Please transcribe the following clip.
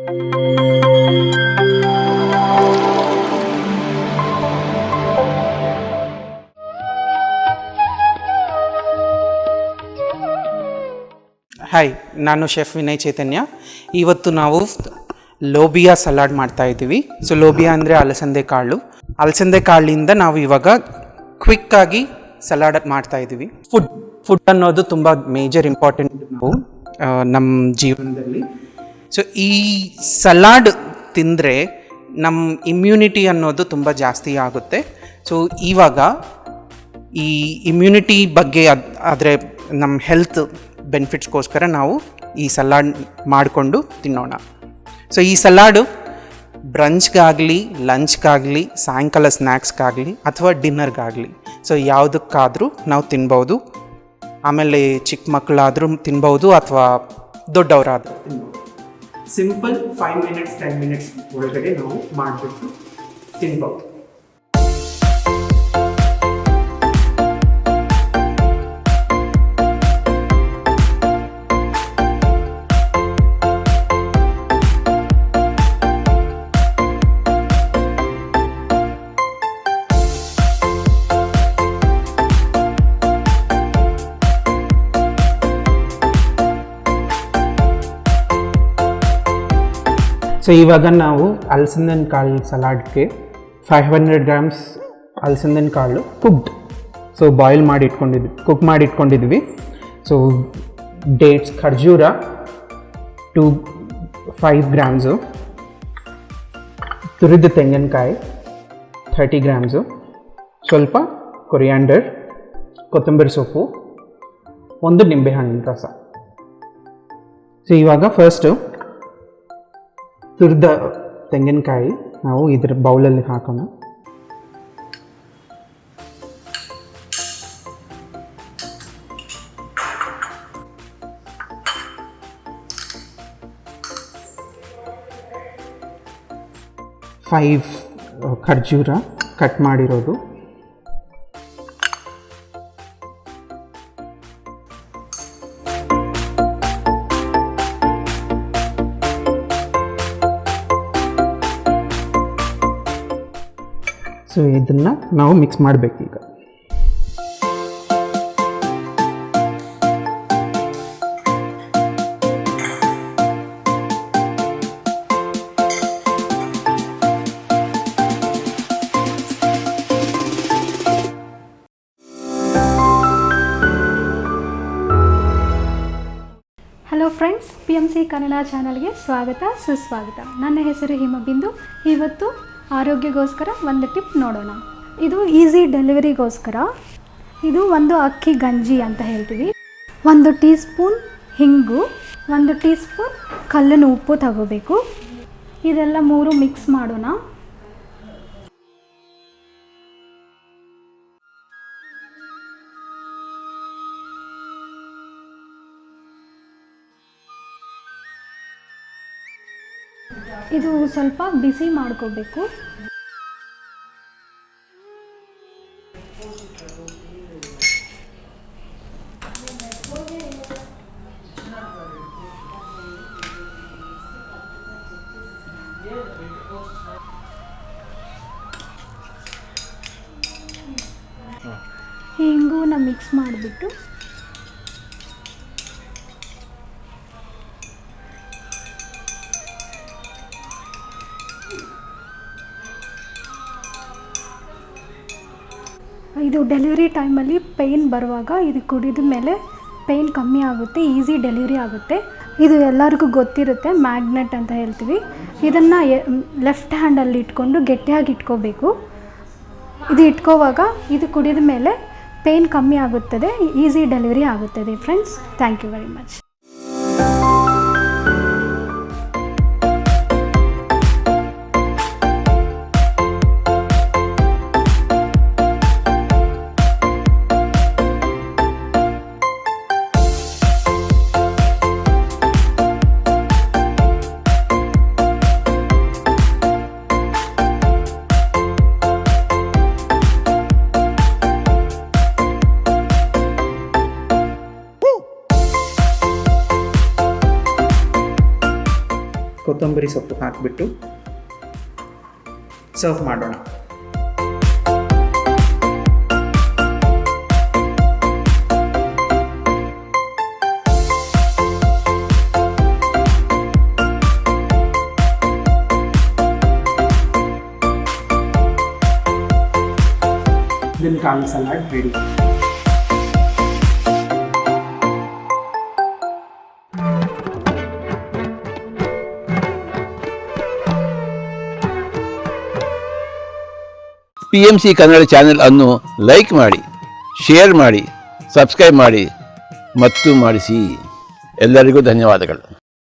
Hi, ನಾನು chef Vinay ಚೈತನ್ಯ. ಇವತ್ತು ನಾವು ಲೋಬಿಯಾ ಸಲಾಡ್ ಮಾಡ್ತಾ ಇದ್ದೀವಿ. ಸೊ ಲೋಬಿಯಾ ಅಂದರೆ ಅಲಸಂದೆ ಕಾಳು. ಅಲಸಂದೆ ಕಾಳಿಂದ ನಾವು ಇವಾಗ ಕ್ವಿಕ್ಕಾಗಿ ಸಲಾಡ್ ಮಾಡ್ತಾ ಇದ್ದೀವಿ. ಫುಡ್ ಅನ್ನೋದು ತುಂಬ ಮೇಜರ್ ಇಂಪಾರ್ಟೆಂಟ್ ನಾವು ನಮ್ಮ ಜೀವನದಲ್ಲಿ. ಸೊ ಈ ಸಲಾಡ್ ತಿಂದರೆ ನಮ್ಮ ಇಮ್ಯುನಿಟಿ ಅನ್ನೋದು ತುಂಬ ಜಾಸ್ತಿ ಆಗುತ್ತೆ. ಸೊ ಇವಾಗ ಈ ಇಮ್ಯುನಿಟಿ ಬಗ್ಗೆ ಆದರೆ ನಮ್ಮ ಹೆಲ್ತ್ ಬೆನಿಫಿಟ್ಸ್ಗೋಸ್ಕರ ನಾವು ಈ ಸಲಾಡ್ ಮಾಡಿಕೊಂಡು ತಿನ್ನೋಣ. ಸೊ ಈ ಸಲಾಡು ಬ್ರಂಚ್ಗಾಗಲಿ, ಲಂಚ್ಗಾಗಲಿ, ಸಾಯಂಕಾಲ ಸ್ನ್ಯಾಕ್ಸ್ಗಾಗಲಿ ಅಥವಾ ಡಿನ್ನರ್ಗಾಗಲಿ, ಸೊ ಯಾವುದಕ್ಕಾದರೂ ನಾವು ತಿನ್ಬೋದು. ಆಮೇಲೆ ಚಿಕ್ಕ ಮಕ್ಕಳಾದರೂ ತಿನ್ಬೋದು ಅಥವಾ ದೊಡ್ಡವರಾದರೂ ತಿನ್ಬೋದು. ಸಿಂಪಲ್ 5 ಮಿನಿಟ್ಸ್ 10 ಮಿನಿಟ್ಸ್ ಒಳಗಡೆ ನಾವು ಮಾಡಿಬಿಟ್ಟು ತಿನ್ಬೋದು. ಸೊ ಇವಾಗ ನಾವು ಅಲಸಂದೆ ಕಾಳು ಸಲಾಡ್ಗೆ 500 ಗ್ರಾಮ್ಸ್ ಅಲಸಂದೆ ಕಾಳು ಸೊ ಬಾಯ್ಲ್ ಮಾಡಿ ಕುಕ್ ಮಾಡಿ ಇಟ್ಕೊಂಡಿದ್ವಿ. ಸೊ ಡೇಟ್ಸ್ ಖರ್ಜೂರ 5 ಗ್ರಾಮ್ಸು, ತುರಿದ ತೆಂಗಿನಕಾಯಿ 30 ಗ್ರಾಮ್ಸು, ಸ್ವಲ್ಪ ಕೊರಿಯಾಂಡರ್, ಕೊತ್ತಂಬರಿ ಸೊಪ್ಪು, ಒಂದು ನಿಂಬೆಹಣ್ಣಿನ ರಸ. ಸೊ ಇವಾಗ ಫಸ್ಟು ತುರಿದ ತೆಂಗಿನಕಾಯಿ ನಾವು ಇದರ ಬೌಲಲ್ಲಿ ಹಾಕೋಣ. ಫೈವ್ ಖರ್ಜೂರ ಕಟ್ ಮಾಡಿರೋದು, ಸೊ ಇದನ್ನು ನಾವು ಮಿಕ್ಸ್ ಮಾಡಬೇಕೀಗ. ಹಲೋ ಫ್ರೆಂಡ್ಸ್, PMC ಕನ್ನಡ ಚಾನಲ್ಗೆ ಸ್ವಾಗತ ಸುಸ್ವಾಗತ. ನನ್ನ ಹೆಸರು ಹಿಮಬಿಂದು. ಇವತ್ತು ಆರೋಗ್ಯಗೋಸ್ಕರ ಒಂದು ಟಿಪ್ ನೋಡೋಣ. ಇದು ಈಸಿ ಡೆಲಿವರಿಗೋಸ್ಕರ. ಇದು ಒಂದು ಅಕ್ಕಿ ಗಂಜಿ ಅಂತ ಹೇಳ್ತೀವಿ. 1 ಟೀ ಸ್ಪೂನ್ ಹಿಂಗು, 1 ಟೀ ಸ್ಪೂನ್ ಕಲ್ಲಿನ ಉಪ್ಪು ತಗೋಬೇಕು. ಇದೆಲ್ಲ 3 ಮಿಕ್ಸ್ ಮಾಡೋಣ. ಇದು ಸ್ವಲ್ಪ ಬಿಸಿ ಮಾಡ್ಕೋಬೇಕು. ಹಿಂಗುನ ಮಿಕ್ಸ್ ಮಾಡಿಬಿಟ್ಟು ಇದು ಡೆಲಿವರಿ ಟೈಮಲ್ಲಿ ಪೇಯ್ನ್ ಬರುವಾಗ ಇದು ಕುಡಿದ ಮೇಲೆ ಪೇಯ್ನ್ ಕಮ್ಮಿ ಆಗುತ್ತೆ, ಈಸಿ ಡೆಲಿವರಿ ಆಗುತ್ತೆ. ಇದು ಎಲ್ಲರಿಗೂ ಗೊತ್ತಿರುತ್ತೆ, ಮ್ಯಾಗ್ನೆಟ್ ಅಂತ ಹೇಳ್ತೀವಿ. ಇದನ್ನು ಲೆಫ್ಟ್ ಹ್ಯಾಂಡಲ್ಲಿ ಇಟ್ಕೊಂಡು ಗಟ್ಟಿಯಾಗಿ ಇಟ್ಕೋಬೇಕು. ಇದು ಇಟ್ಕೋವಾಗ ಇದು ಕುಡಿದ ಮೇಲೆ ಪೇಯ್ನ್ ಕಮ್ಮಿ ಆಗುತ್ತದೆ, ಈಸಿ ಡೆಲಿವರಿ ಆಗುತ್ತದೆ. Friends, thank you very much. ಕೊತ್ತಂಬರಿ ಸೊಪ್ಪು ಹಾಕಿಬಿಟ್ಟು ಸರ್ವ್ ಮಾಡೋಣ. Then ಕಾಳು salad ready. PMC Kannada channel ಅನ್ನು ಲೈಕ್ ಮಾಡಿ, ಶೇರ್ ಮಾಡಿ, ಸಬ್ಸ್ಕ್ರೈಬ್ ಮಾಡಿ ಮತ್ತು ಮಾಡಿಸಿ. ಎಲ್ಲರಿಗೂ ಧನ್ಯವಾದಗಳು.